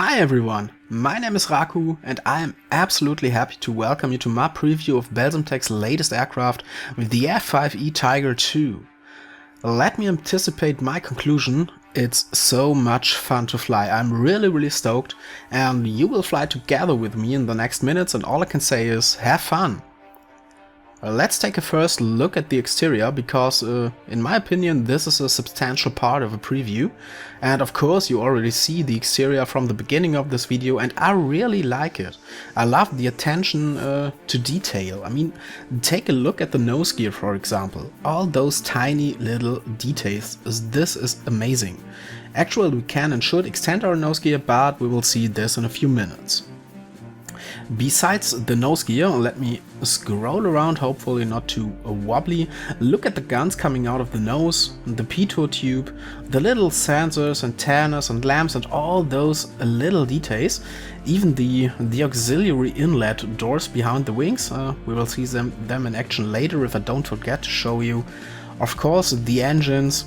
Hi everyone, my name is Raku and I am absolutely happy to welcome you to my preview of BelSimTeks' latest aircraft with the F-5E Tiger II. Let me anticipate my conclusion, it's so much fun to fly. I'm really stoked and you will fly together with me in the next minutes, and all I can say is have fun. Let's take a first look at the exterior because, in my opinion, this is a substantial part of a preview. And of course you already see the exterior from the beginning of this video and I really like it. I love the attention to detail. I mean, take a look at the nose gear, for example. All those tiny little details. This is amazing. Actually, we can and should extend our nose gear, but we will see this in a few minutes. Besides the nose gear, let me scroll around, hopefully not too wobbly. Look at the guns coming out of the nose, the pitot tube, the little sensors, antennas and lamps and all those little details. Even the auxiliary inlet doors behind the wings, we will see them in action later if I don't forget to show you. Of course, the engines.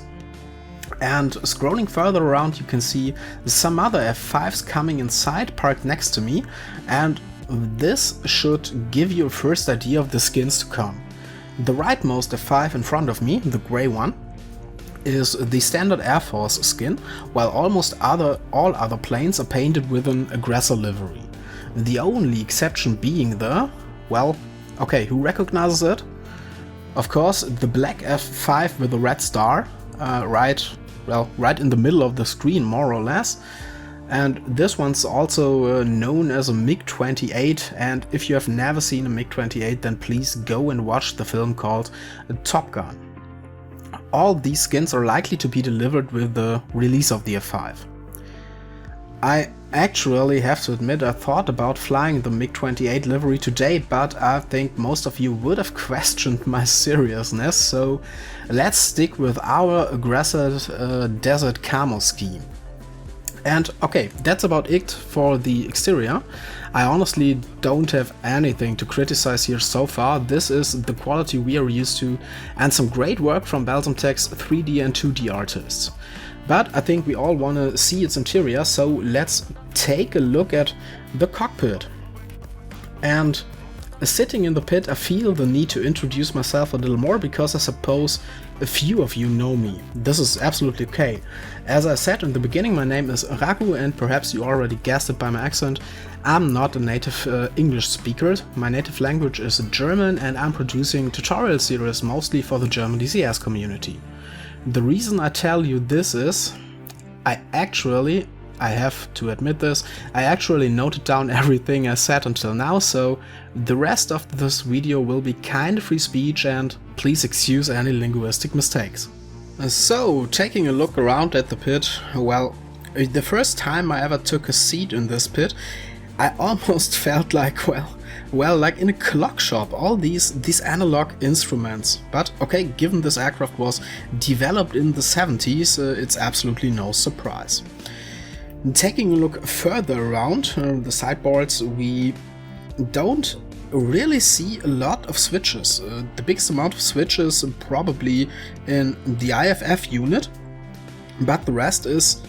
And scrolling further around you can see some other F5s coming inside, parked next to me, and this should give you a first idea of the skins to come. The rightmost F5 in front of me, the grey one, is the standard Air Force skin, while almost all other planes are painted with an aggressor livery. The only exception being the, well, okay, who recognizes it? Of course, the black F5 with a red star, right in the middle of the screen, more or less. And this one's also known as a MiG-28, and if you have never seen a MiG-28, then please go and watch the film called Top Gun. All these skins are likely to be delivered with the release of the F5. I actually have to admit I thought about flying the MiG-28 livery today, but I think most of you would have questioned my seriousness, so let's stick with our aggressor desert camo scheme. And okay, that's about it for the exterior. I honestly don't have anything to criticize here so far. This is the quality we are used to and some great work from BelSimTeks 3D and 2D artists. But I think we all want to see its interior, so let's take a look at the cockpit. And sitting in the pit, I feel the need to introduce myself a little more because I suppose a few of you know me. This is absolutely okay. As I said in the beginning, my name is Raku and perhaps you already guessed it by my accent. I'm not a native English speaker. My native language is German and I'm producing tutorial series mostly for the German DCS community. The reason I tell you this is, I have to admit this, I actually noted down everything I said until now, so the rest of this video will be kind of free speech and please excuse any linguistic mistakes. So, taking a look around at the pit, well, the first time I ever took a seat in this pit, I almost felt like, well, like in a clock shop, all these analog instruments. But okay, given this aircraft was developed in the 70s, it's absolutely no surprise. Taking a look further around the sideboards, we don't really see a lot of switches. The biggest amount of switches probably in the IFF unit, but the rest is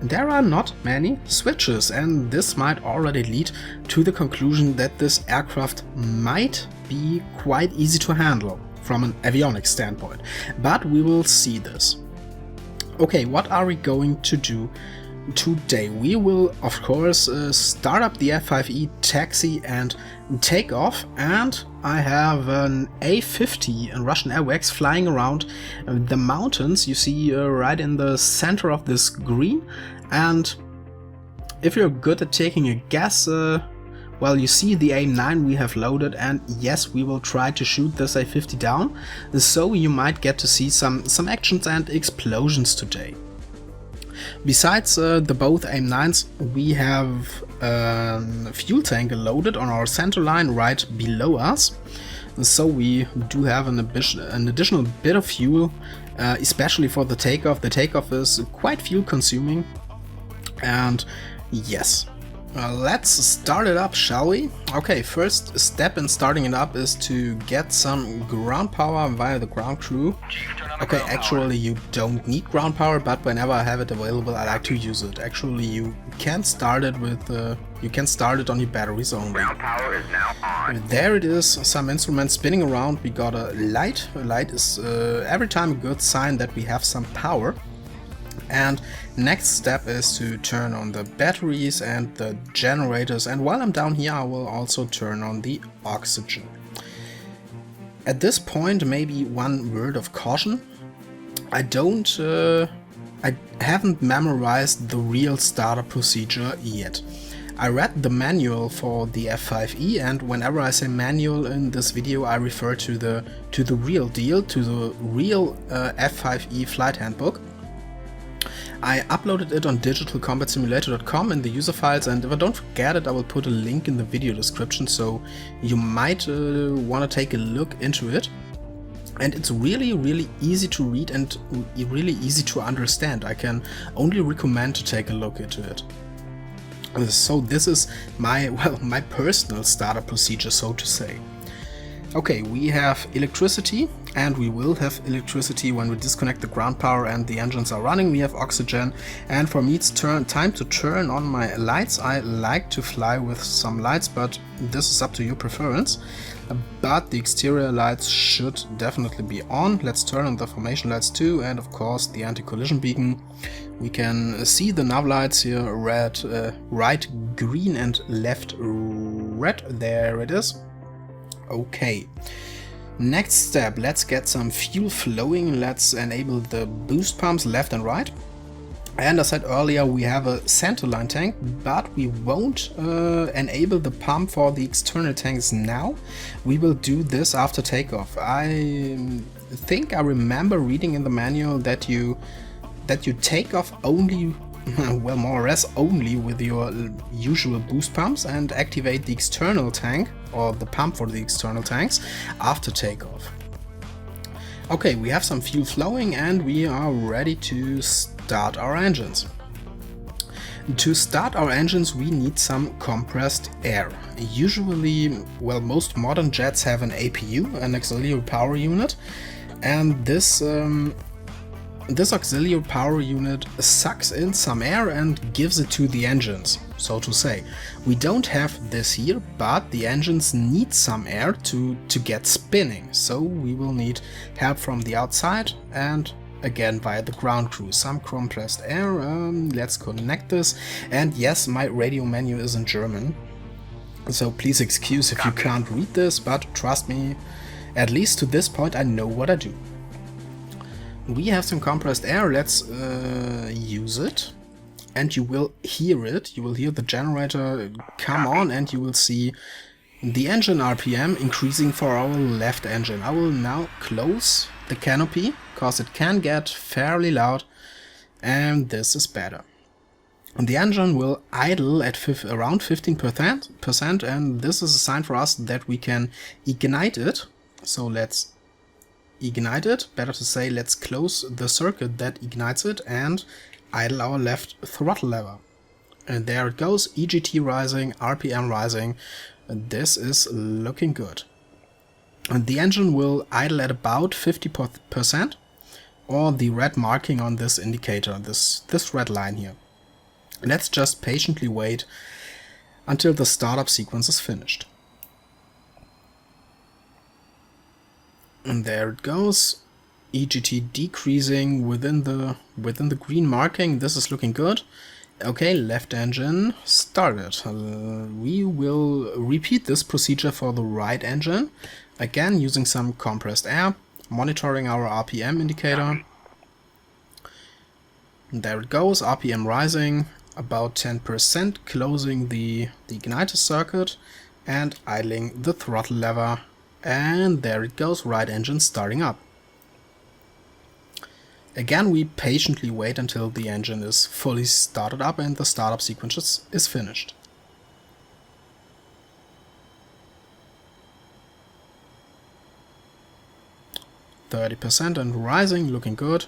there are not many switches, and this might already lead to the conclusion that this aircraft might be quite easy to handle from an avionics standpoint, but we will see this. Okay, what are we going to do today? We will of course start up the F-5E taxi and takeoff, and I have an A-50 and Russian airwax flying around the mountains you see right in the center of this green. And if you're good at taking a guess, well, you see the AIM-9 we have loaded, and yes, we will try to shoot this A-50 down, so you might get to see some actions and explosions today. Besides the both AIM-9s, we have a fuel tank loaded on our center line right below us, so we do have an additional bit of fuel, especially for the takeoff. The takeoff is quite fuel consuming, and yes, Let's start it up, shall we? Okay, first step in starting it up is to get some ground power via the ground crew. Okay, actually you don't need ground power, but whenever I have it available I like to use it. Actually you can start it with you can start it on your batteries only. Ground power is now on. There it is, some instruments spinning around. We got a light. A light is every time a good sign that we have some power. And next step is to turn on the batteries and the generators, and while I'm down here I will also turn on the oxygen. At this point, maybe one word of caution. I haven't memorized the real startup procedure yet. I read the manual for the F-5E, and whenever I say manual in this video I refer to the real deal, to the real F-5E flight handbook. I uploaded it on digitalcombatsimulator.com in the user files, and if I don't forget it I will put a link in the video description, so you might want to take a look into it. And it's really easy to read and really easy to understand. I can only recommend to take a look into it. So this is my personal startup procedure, so to say. Okay, we have electricity, and we will have electricity when we disconnect the ground power and the engines are running. We have oxygen, and for me it's time to turn on my lights. I like to fly with some lights, but this is up to your preference. But the exterior lights should definitely be on. Let's turn on the formation lights too, and of course the anti-collision beacon. We can see the nav lights here, red, right green, and left red. There it is. Okay, next step, let's get some fuel flowing. Let's enable the boost pumps left and right. And as I said earlier, we have a centerline tank, but we won't enable the pump for the external tanks now. We will do this after takeoff. I think I remember reading in the manual that you take off only, well, more or less only with your usual boost pumps, and activate the external tank or the pump for the external tanks after takeoff. Okay, we have some fuel flowing and we are ready to start our engines. To start our engines we need some compressed air. Usually, well, most modern jets have an APU, an auxiliary power unit, and this auxiliary power unit sucks in some air and gives it to the engines, so to say. We don't have this here, but the engines need some air to get spinning, so we will need help from the outside and again via the ground crew. Some compressed air. Let's connect this, and yes, my radio menu is in German, so please excuse if you can't read this, but trust me, at least to this point I know what I do. We have some compressed air, let's use it, and you will hear it. You will hear the generator come on, and you will see the engine RPM increasing for our left engine. I will now close the canopy, because it can get fairly loud, and this is better. And the engine will idle at around 15%, and this is a sign for us that we can ignite it. So let's ignite it, better to say let's close the circuit that ignites it and idle our left throttle lever. And there it goes, EGT rising, RPM rising, and this is looking good. And the engine will idle at about 50%, or the red marking on this indicator, this red line here. Let's just patiently wait until the startup sequence is finished. And there it goes, EGT decreasing within the green marking. This is looking good. Okay, left engine started. We will repeat this procedure for the right engine, again using some compressed air, monitoring our RPM indicator. And there it goes, RPM rising about 10%, closing the igniter circuit and idling the throttle lever. And there it goes, right engine starting up. Again, we patiently wait until the engine is fully started up and the startup sequence is finished. %, and rising, looking good.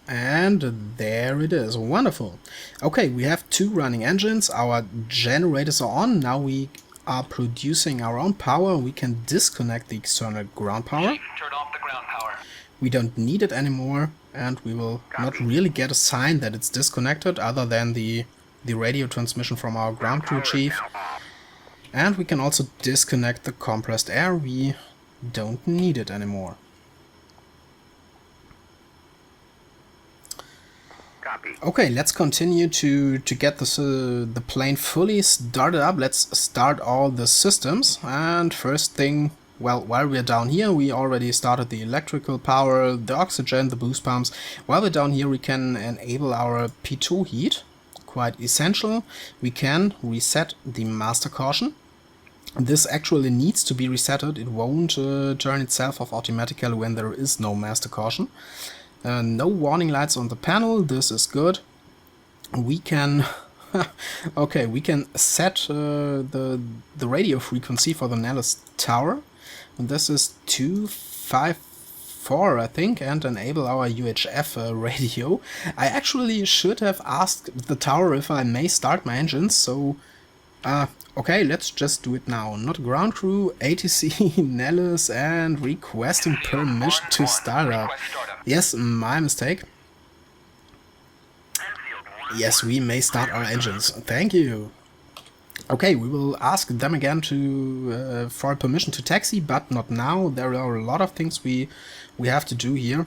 And there it is. Wonderful. Okay, we have 2 running engines. Our generators are on. Now we are producing our own power. We can disconnect the external ground power. Turn off the ground power. We don't need it anymore, and we will not really get a sign that it's disconnected other than the radio transmission from our ground crew chief. And we can also disconnect the compressed air. We don't need it anymore. Okay, let's continue to get this, the plane fully started up. Let's start all the systems. And first thing, well, while we're down here, we already started the electrical power, the oxygen, the boost pumps. While we're down here, we can enable our P2 heat. Quite essential. We can reset the master caution. This actually needs to be resetted. It won't turn itself off automatically when there is no master caution. No warning lights on the panel. This is good. We can okay, we can set the radio frequency for the Nellis tower. And this is 254, I think, and enable our UHF radio. I actually should have asked the tower if I may start my engines, so okay, let's just do it now. Not ground crew, ATC, Nellis, and requesting permission to start up. Yes, my mistake. Yes, we may start our engines. Thank you. Okay, we will ask them again to for permission to taxi, but not now. There are a lot of things we have to do here.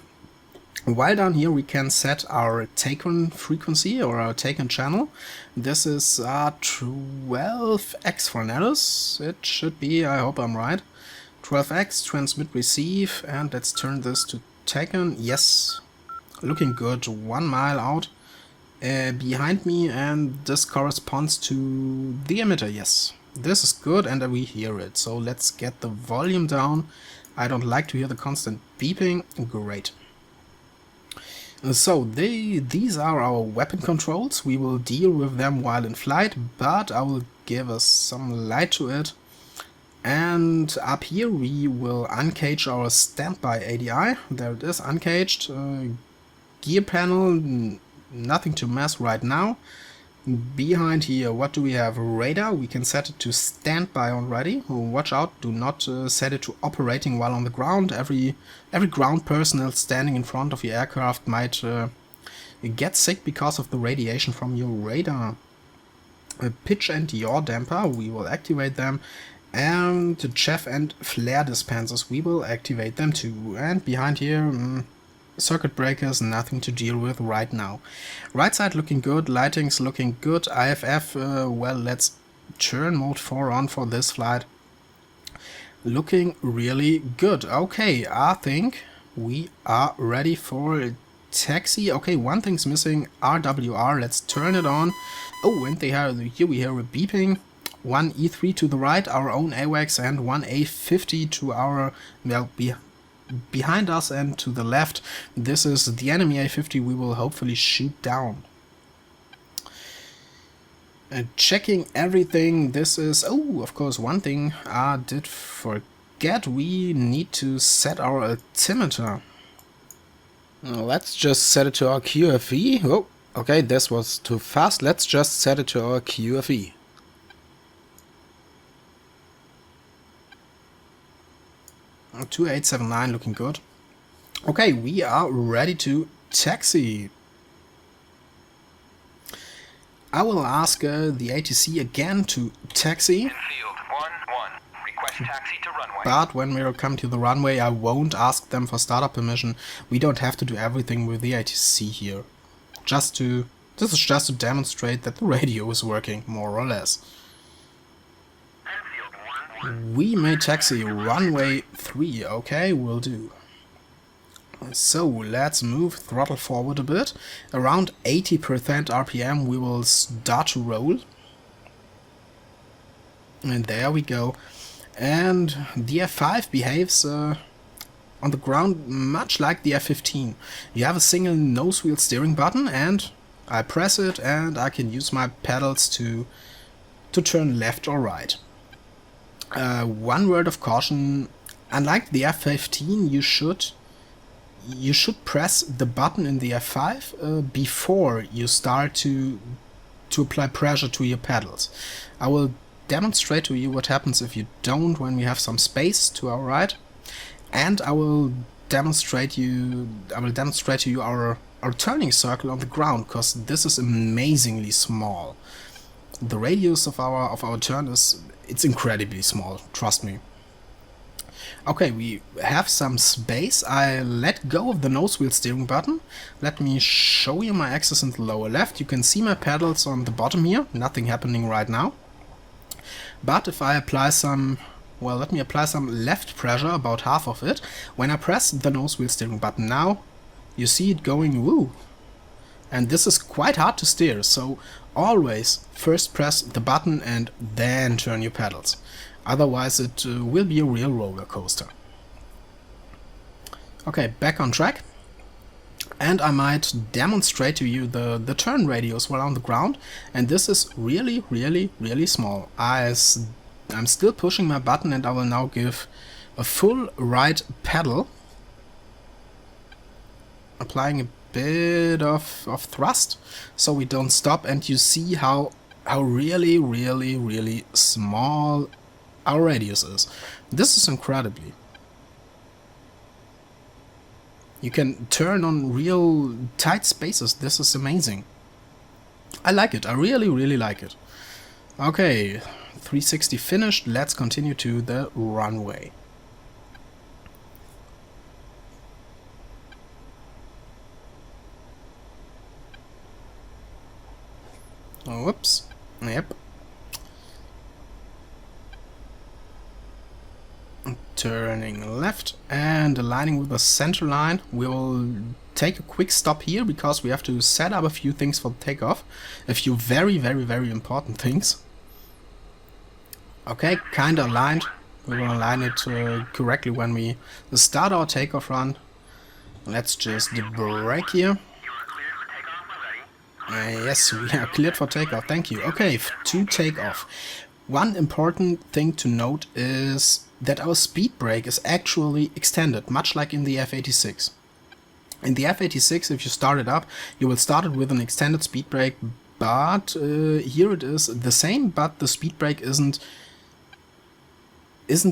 While down here we can set our take-on frequency or our take-on channel. This is 12x for Nellis. It should be, I hope I'm right. 12x, transmit, receive, and let's turn this to take-on. Yes, looking good. 1 mile out behind me, and this corresponds to the emitter. Yes, this is good, and we hear it. So let's get the volume down. I don't like to hear the constant beeping. Great. So these are our weapon controls. We will deal with them while in flight, but I will give us some light to it. And up here we will uncage our standby ADI. There it is, uncaged. Gear panel, nothing to mess right now. Behind here, what do we have? Radar. We can set it to standby already. Watch out, do not set it to operating while on the ground. Every ground personnel standing in front of your aircraft might get sick because of the radiation from your radar. Pitch and yaw damper, we will activate them. And the chaff and flare dispensers, we will activate them too. And behind here, circuit breakers, nothing to deal with right now. Right side looking good, lighting's looking good. IFF, well, let's turn mode 4 on for this flight. Looking really good. Okay, I think we are ready for taxi. Okay, one thing's missing, RWR. Let's turn it on. Oh, and here we hear a beeping. One E3 to the right, our own AWACS, and one A50 to our, well, behind us and to the left. This is the enemy A50 we will hopefully shoot down. Checking everything. This is, oh, of course, one thing I did forget. We need to set our altimeter. Let's just set it to our QFE. Oh, okay, this was too fast. Let's just set it to our QFE. Uh, 2879 looking good. Okay, we are ready to taxi. I will ask the ATC again to taxi. Infield 1-1. Request taxi to runway. But when we come to the runway, I won't ask them for startup permission. We don't have to do everything with the ATC here. This is just to demonstrate that the radio is working, more or less. We may taxi runway 3, okay, will do. So let's move throttle forward a bit. Around 80% RPM we will start to roll. And there we go. And the F-5 behaves on the ground much like the F-15. You have a single nose wheel steering button, and I press it and I can use my pedals to turn left or right. One word of caution, unlike the F-15, you should you should press the button in the F5 before you start to apply pressure to your pedals. I will demonstrate to you what happens if you don't when we have some space to our right, and I will demonstrate to you our turning circle on the ground, because this is amazingly small. The radius of our turn it's incredibly small, trust me. Okay, we have some space. I let go of the nose wheel steering button. Let me show you my axis in the lower left. You can see my pedals on the bottom here. Nothing happening right now. But if I apply some, well, let me apply some left pressure, about half of it. When I press the nose wheel steering button now, you see it going woo. And this is quite hard to steer, so always first press the button and then turn your pedals. Otherwise it will be a real roller coaster. Okay, back on track. And I might demonstrate to you the turn radius while on the ground. And this is really, really, really small. I'm still pushing my button, and I will now give a full right pedal, applying a bit of thrust so we don't stop, and you see how really, really, really small our radius is. This is incredibly. You can turn on real tight spaces. This is amazing. I like it. I really, really like it. Okay, 360 finished. Let's continue to the runway. Whoops. Yep. Turning left and aligning with the center line. We'll take a quick stop here because we have to set up a few things for takeoff. A few very, very, very important things. Okay, kinda aligned. We will align it correctly when we start our takeoff run. Let's just brake here. Yes, we are cleared for takeoff, thank you. Okay, to takeoff. One important thing to note is that our speed brake is actually extended, much like in the F-86. In the F-86, if you start it up, you will start it with an extended speed brake, but here it is the same, but the speed brake isn't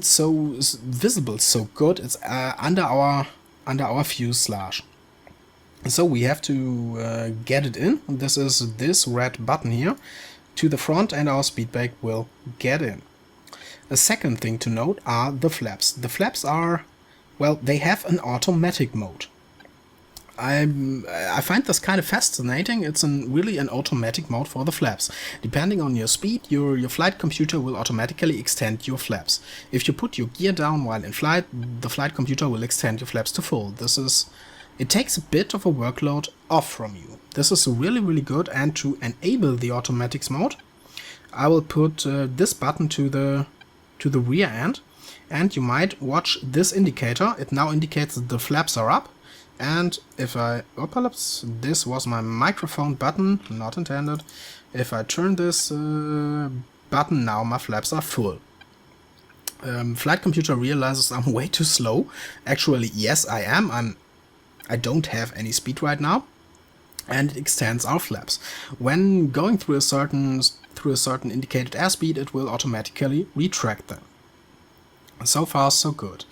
so visible, so good. It's under our fuselage. So we have to get it in. This is this red button here to the front, and our speed brake will get in. A second thing to note are the flaps. The flaps are, well, they have an automatic mode. I find this kind of fascinating. It's really an automatic mode for the flaps. Depending on your speed, your flight computer will automatically extend your flaps. If you put your gear down while in flight, the flight computer will extend your flaps to full. It takes a bit of a workload off from you. This is really, really good, and to enable the automatics mode, I will put this button to the rear end, and you might watch this indicator. It now indicates that the flaps are up, and if I, oops, this was my microphone button, not intended. If I turn this button now, my flaps are full. Flight computer realizes I'm way too slow. Actually, yes, I am. I don't have any speed right now, and it extends our flaps. When going through a certain indicated airspeed, it will automatically retract them. So far, so good.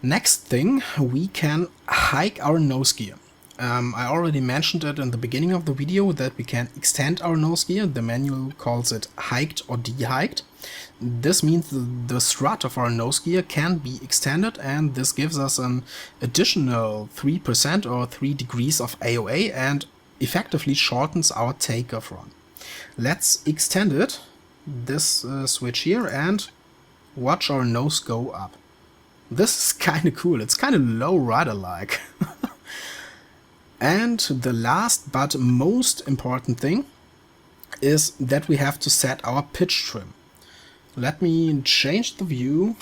Next thing, we can hike our nose gear. I already mentioned it in the beginning of the video that we can extend our nose gear. The manual calls it hiked or dehiked. This means the strut of our nose gear can be extended, and this gives us an additional 3% or 3 degrees of AOA and effectively shortens our takeoff run. Let's extend it, this switch here, and watch our nose go up. This is kind of cool. It's kind of low rider-like. And the last but most important thing is that we have to set our pitch trim. Let me change the view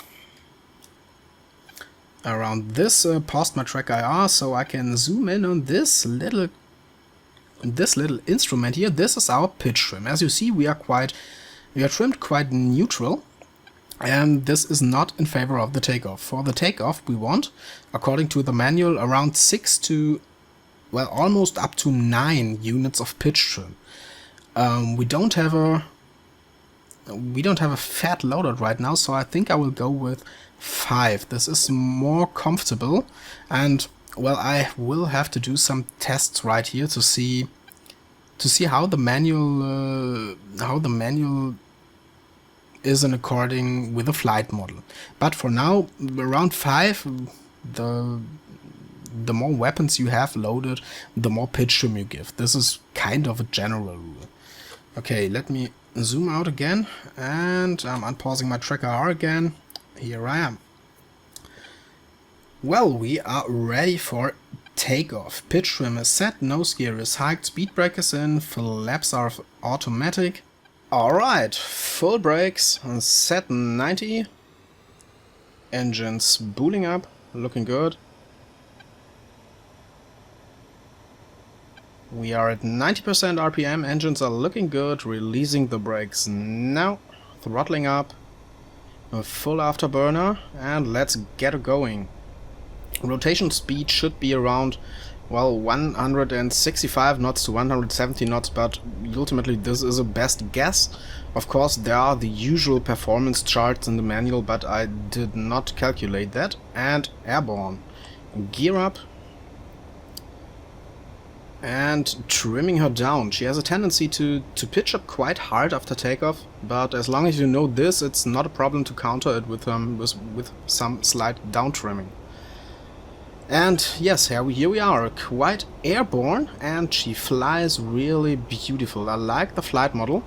around this, past my track IR, so I can zoom in on this little instrument here. This is our pitch trim. As you see, we are trimmed quite neutral. and this is not in favor of the takeoff. For the takeoff we want, according to the manual, around 6 to, well, almost up to 9 units of pitch trim. We don't have a fat loadout right now, so I think I will go with 5. This is more comfortable, and well, I will have to do some tests right here to see how the manual is in according with the flight model. But for now, around 5, the more weapons you have loaded, the more pitch trim you give. This is kind of a general rule. Okay, let me zoom out again, and I'm unpausing my tracker R again. Here I am. Well, we are ready for takeoff. Pitch trim is set, nose gear is hiked, speed brake is in, flaps are automatic. Alright, full brakes, set 90. Engines spooling up, looking good. We are at 90% RPM, engines are looking good, releasing the brakes now, throttling up, a full afterburner, and let's get it going. Rotation speed should be around, well, 165 knots to 170 knots, but ultimately this is a best guess. Of course, there are the usual performance charts in the manual, but I did not calculate that. And airborne. Gear up. And trimming her down. She has a tendency to pitch up quite hard after takeoff, but as long as you know this, it's not a problem to counter it with some slight down trimming. And yes, here we are, quite airborne, and she flies really beautiful. I like the flight model.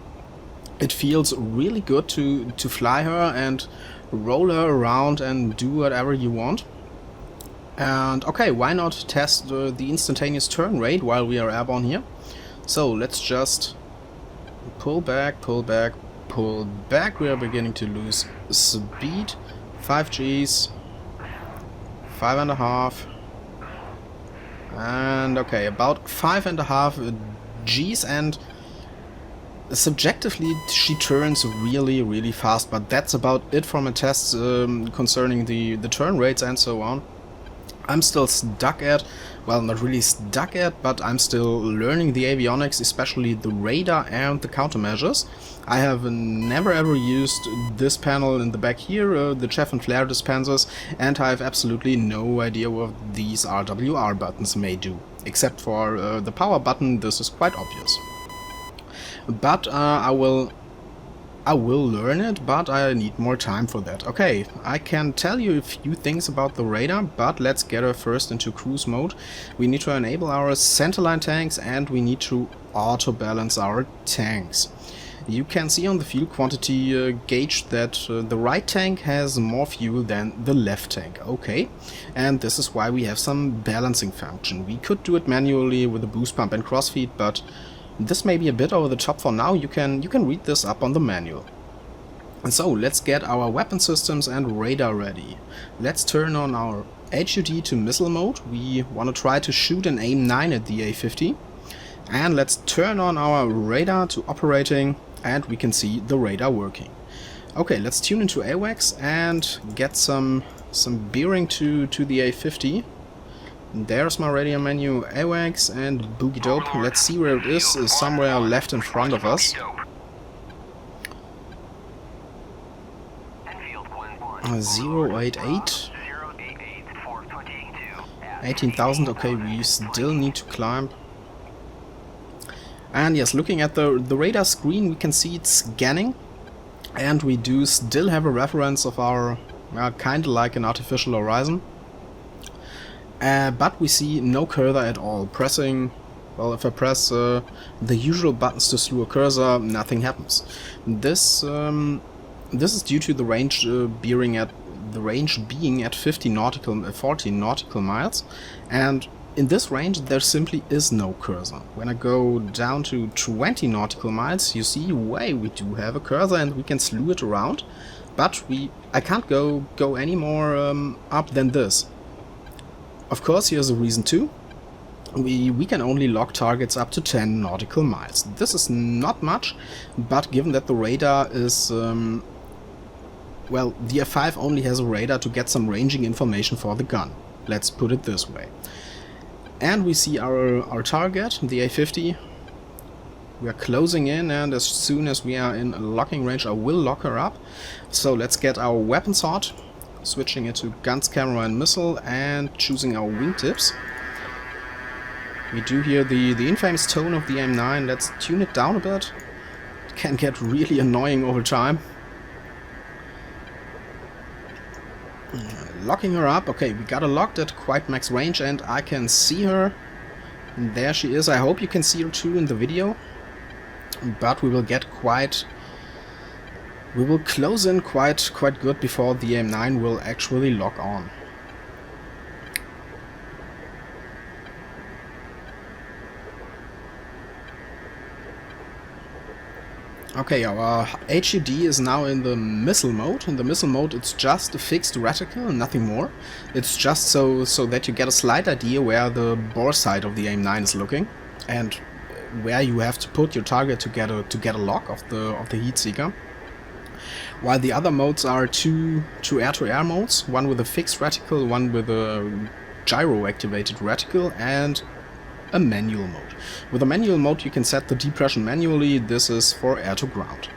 It feels really good to fly her and roll her around and do whatever you want. And okay, why not test the instantaneous turn rate while we are airborne here? So let's just pull back, pull back, pull back. We are beginning to lose speed. 5 Gs, 5.5, and okay, about 5.5 Gs, and subjectively she turns really fast, but that's about it from a test concerning the turn rates and so on. I'm still stuck at, well, not really stuck at, but I'm still learning the avionics, especially the radar and the countermeasures. I have never ever used this panel in the back here, the chaff and flare dispensers, and I have absolutely no idea what these RWR buttons may do. Except for the power button, this is quite obvious. But I will learn it, but I need more time for that. Okay, I can tell you a few things about the radar, but let's get her first into cruise mode. We need to enable our centerline tanks, and we need to auto-balance our tanks. You can see on the fuel quantity gauge that the right tank has more fuel than the left tank. Okay, and this is why we have some balancing function. We could do it manually with a boost pump and crossfeed, but this may be a bit over the top for now. You can read this up on the manual. And so let's get our weapon systems and radar ready. Let's turn on our HUD to missile mode. We want to try to shoot an AIM-9 at the A50. And let's turn on our radar to operating, and we can see the radar working. Okay, let's tune into AWACS and get some bearing to the A50. There's my radio menu, AWACS and Boogie Dope. Let's see where it is, somewhere left in front of us. 088. 18,000, okay, we still need to climb. And yes, looking at the radar screen, we can see it's scanning. And we do still have a reference of our, kind of like an artificial horizon. But we see no cursor at all. Pressing, well, if I press the usual buttons to slew a cursor, nothing happens. This is due to the range being at 40 nautical miles, and in this range there simply is no cursor. When I go down to 20 nautical miles, you see, we do have a cursor and we can slew it around, but I can't go any more up than this. Of course, here's a reason too. We can only lock targets up to 10 nautical miles. This is not much, but given that the radar is well, the F-5 only has a radar to get some ranging information for the gun. Let's put it this way. And we see our target, the A-50. We are closing in, and as soon as we are in a locking range, I will lock her up. So let's get our weapon sort, switching it to guns, camera and missile, and choosing our wingtips. We do hear the infamous tone of the M9. Let's tune it down a bit. It can get really annoying over time. Locking her up. Okay, we got her locked at quite max range and I can see her. And there she is. I hope you can see her too in the video. But we will get quite... we will close in quite good before the M9 will actually lock on. Okay, our HUD is now in the missile mode. In the missile mode it's just a fixed reticle and nothing more. It's just so that you get a slight idea where the bore side of the AIM-9 is looking and where you have to put your target to get a lock of the heat seeker. While the other modes are two air-to-air modes, one with a fixed reticle, one with a gyro activated reticle, and a manual mode. With a manual mode you can set the depression manually. This is for air to ground.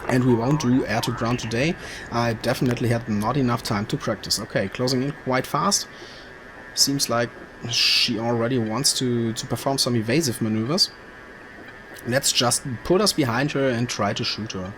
And we won't do air to ground today. I definitely had not enough time to practice. Okay, closing in quite fast. Seems like she already wants to perform some evasive maneuvers. Let's just put us behind her and try to shoot her.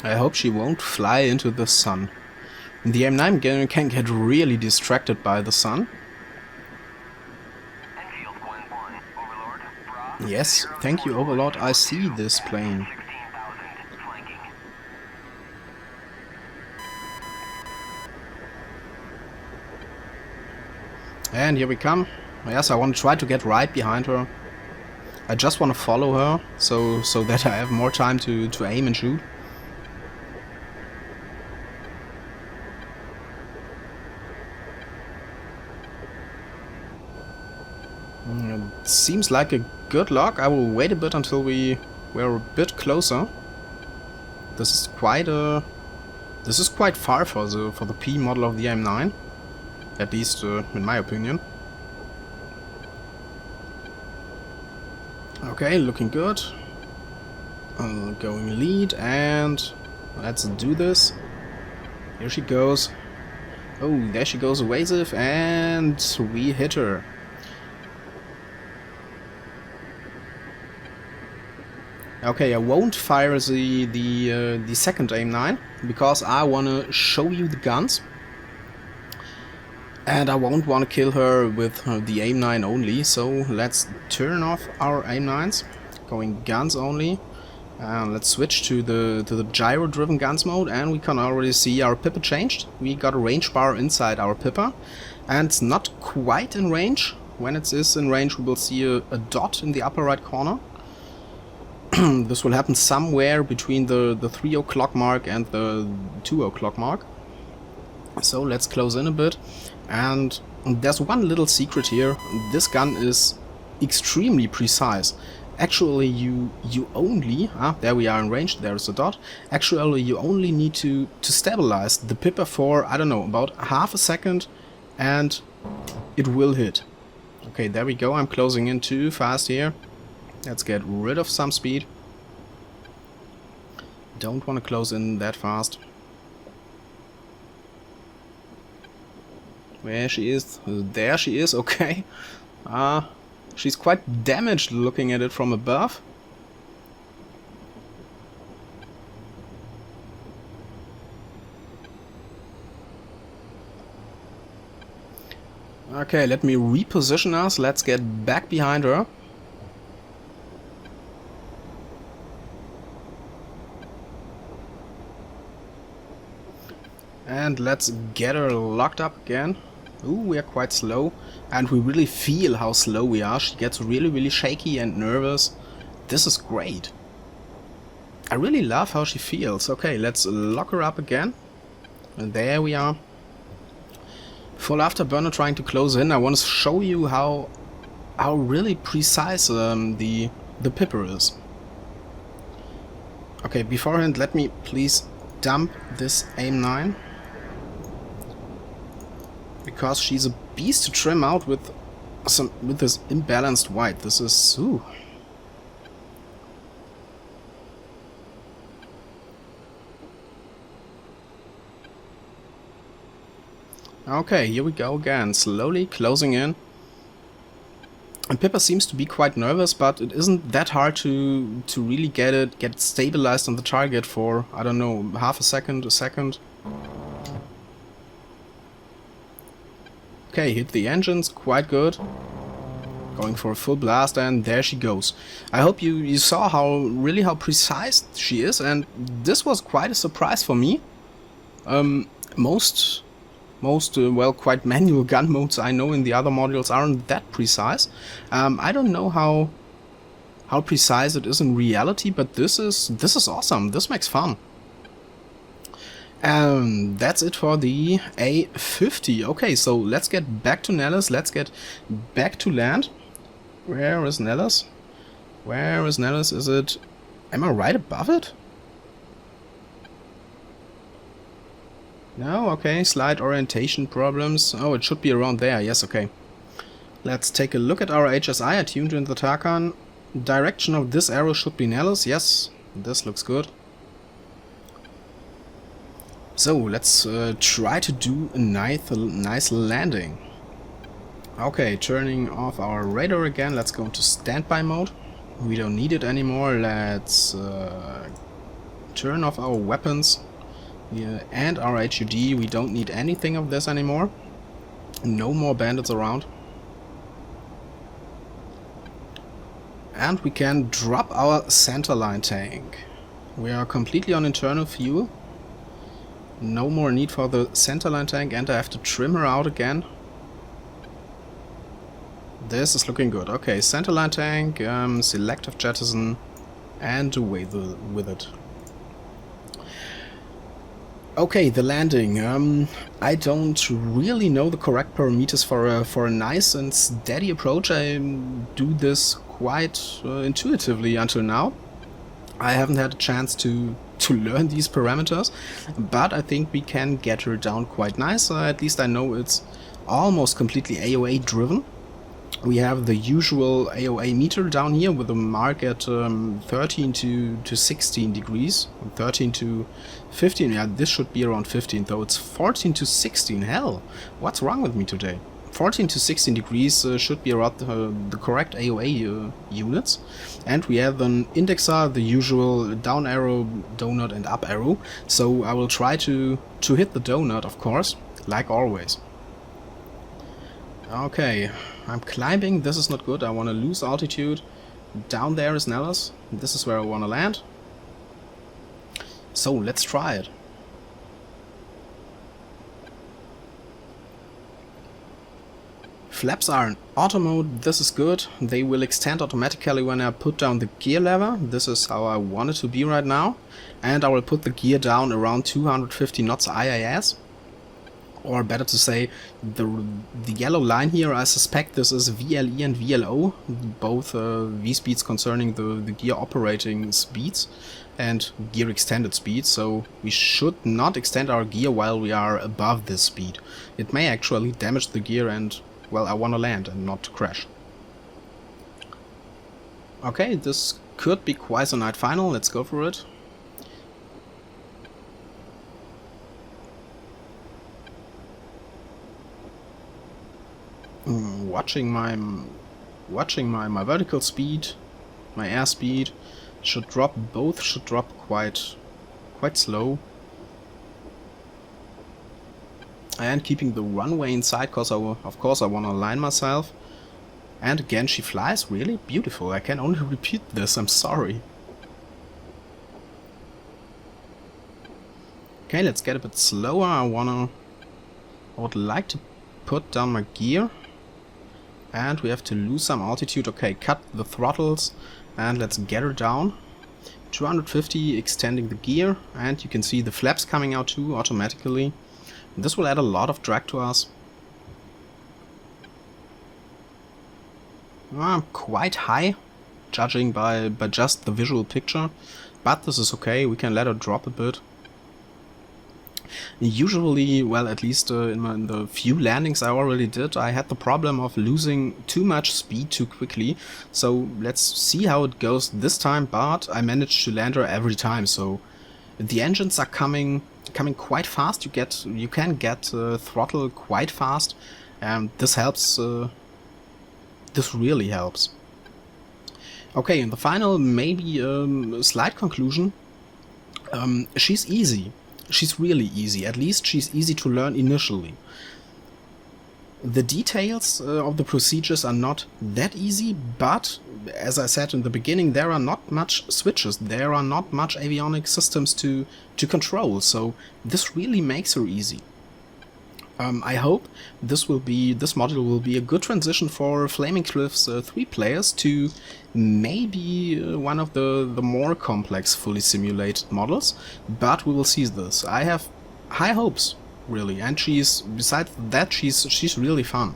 I hope she won't fly into the sun. The M9 can get really distracted by the sun. Yes, thank you, Overlord. I see this plane. And here we come. Yes, I want to try to get right behind her. I just want to follow her, so that I have more time to aim and shoot. Seems like a good lock. I will wait a bit until we're a bit closer. This is quite far for the P model of the M9, at least in my opinion. Okay, looking good. Going lead, and let's do this. Here she goes. Oh, there she goes, evasive, and we hit her. Okay, I won't fire the second AIM-9 because I wanna show you the guns, and I won't wanna kill her with the AIM-9 only. So let's turn off our AIM-9s, going guns only. Let's switch to the gyro-driven guns mode, and we can already see our pipper changed. We got a range bar inside our pipper, and it's not quite in range. When it is in range, we will see a dot in the upper right corner. This will happen somewhere between the 3 o'clock mark and the 2 o'clock mark. So let's close in a bit. And there's one little secret here. This gun is extremely precise. Actually, you only... there we are in range, there's a dot. Actually, you only need to stabilize the pipper for, I don't know, about half a second, and it will hit. Okay, there we go. I'm closing in too fast here. Let's get rid of some speed. Don't want to close in that fast. Where she is? There she is, okay. She's quite damaged looking at it from above. Okay, let me reposition us. Let's get back behind her. And let's get her locked up again. Ooh, we are quite slow. And we really feel how slow we are. She gets really shaky and nervous. This is great. I really love how she feels. Okay, let's lock her up again. And there we are. Full afterburner trying to close in. I want to show you how really precise the pipper is. Okay, beforehand, let me please dump this AIM-9. Because she's a beast to trim out with this imbalanced white. This is... ooh. Okay, here we go again, slowly closing in. And Pippa seems to be quite nervous, but it isn't that hard to really get it stabilized on the target for, I don't know, half a second, a second. Okay, hit the engines, quite good. Going for a full blast, and there she goes. I hope you saw how precise she is, and this was quite a surprise for me. Most well, quite manual gun modes I know in the other modules aren't that precise. I don't know how precise it is in reality, but this is awesome. This makes fun. That's it for the A50. Okay, so let's get back to Nellis. Let's get back to land. Where is Nellis? Where is Nellis? Is it... am I right above it? No, okay, slight orientation problems. Oh, it should be around there, yes, okay. Let's take a look at our HSI. I tuned in the Tarkan. Direction of this arrow should be Nellis, yes, this looks good. So, let's try to do a nice landing. Okay, turning off our radar again, let's go into standby mode. We don't need it anymore, let's turn off our weapons. Yeah, and our HUD, we don't need anything of this anymore. No more bandits around. And we can drop our centerline tank. We are completely on internal fuel. No more need for the centerline tank, and I have to trim her out again. This is looking good. Okay, centerline tank, selective jettison, and away with it. Okay, the landing. I don't really know the correct parameters for a nice and steady approach. I do this quite intuitively until now. I haven't had a chance to learn these parameters, but I think we can get her down quite nice. At least I know it's almost completely AOA driven. We have the usual AOA meter down here with a mark at 13 to 16 degrees. 13 to 15, yeah, this should be around 15, though it's 14 to 16. Hell, what's wrong with me today? 14 to 16 degrees should be around the correct AOA units. And we have an indexer, the usual down arrow, donut and up arrow. So I will try to hit the donut, of course, like always. Okay, I'm climbing. This is not good. I want to lose altitude. Down there is Nellis. This is where I want to land. So let's try it. Flaps are in auto mode. This is good. They will extend automatically when I put down the gear lever. This is how I want it to be right now. And I will put the gear down around 250 knots IIS. Or better to say, the yellow line here, I suspect this is VLE and VLO, both V-speeds concerning the gear operating speeds and gear extended speed, so we should not extend our gear while we are above this speed. It may actually damage the gear and, well, I want to land and not to crash. Okay, this could be quite a night final, let's go for it. Watching my vertical speed, my airspeed should drop. Both should drop quite slow, and keeping the runway inside, cause of course I want to align myself. And again, she flies really beautiful. I can only repeat this. I'm sorry. Okay, let's get a bit slower. I would like to put down my gear. And we have to lose some altitude. Okay, cut the throttles and let's get her down 250 extending the gear, and you can see the flaps coming out too automatically. This will add a lot of drag to us. Quite high, judging by just the visual picture, but this is okay, we can let her drop a bit. Usually, well, at least in the few landings I already did, I had the problem of losing too much speed too quickly. So let's see how it goes this time, but I managed to land her every time. So the engines are coming quite fast. You can get throttle quite fast, and this helps. This really helps. Okay, in the final, maybe slight conclusion. She's easy. She's really easy. At least she's easy to learn initially. The details of the procedures are not that easy, but as I said in the beginning, there are not much switches. There are not much avionics systems to control, so this really makes her easy. I hope this module will be a good transition for Flaming Cliff's 3 players to maybe one of the more complex fully simulated models, but we will see this. I have high hopes, really, and besides that she's really fun.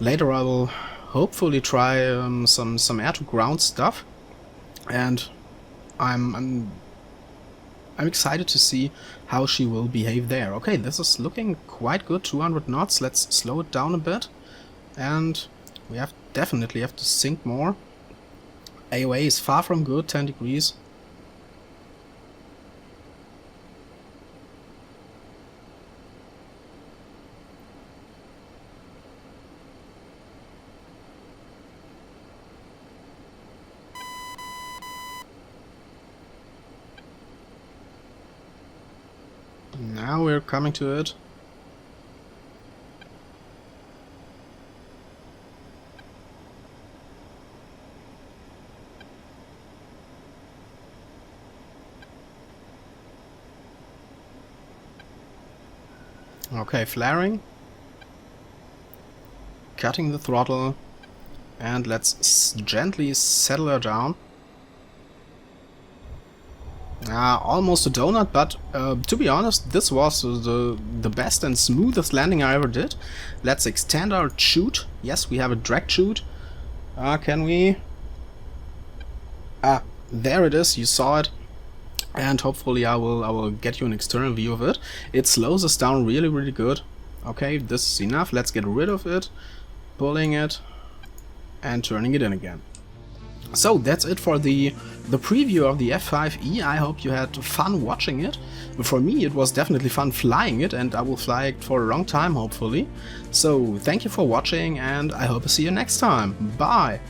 Later I will hopefully try some air-to-ground stuff, and I'm excited to see how she will behave there. Okay, this is looking quite good, 200 knots. Let's slow it down a bit, and we definitely have to sink more. AOA is far from good, 10 degrees. Now we're coming to it. Okay, flaring. Cutting the throttle. And let's gently settle her down. Almost a donut, but to be honest, this was the best and smoothest landing I ever did. Let's extend our chute. Yes, we have a drag chute. Can we? There it is. You saw it, and hopefully I will get you an external view of it. It slows us down really, really good. Okay, this is enough. Let's get rid of it, pulling it, and turning it in again. So that's it for the preview of the F-5E. I hope you had fun watching it. For me it was definitely fun flying it, and I will fly it for a long time hopefully. So thank you for watching, and I hope to see you next time. Bye!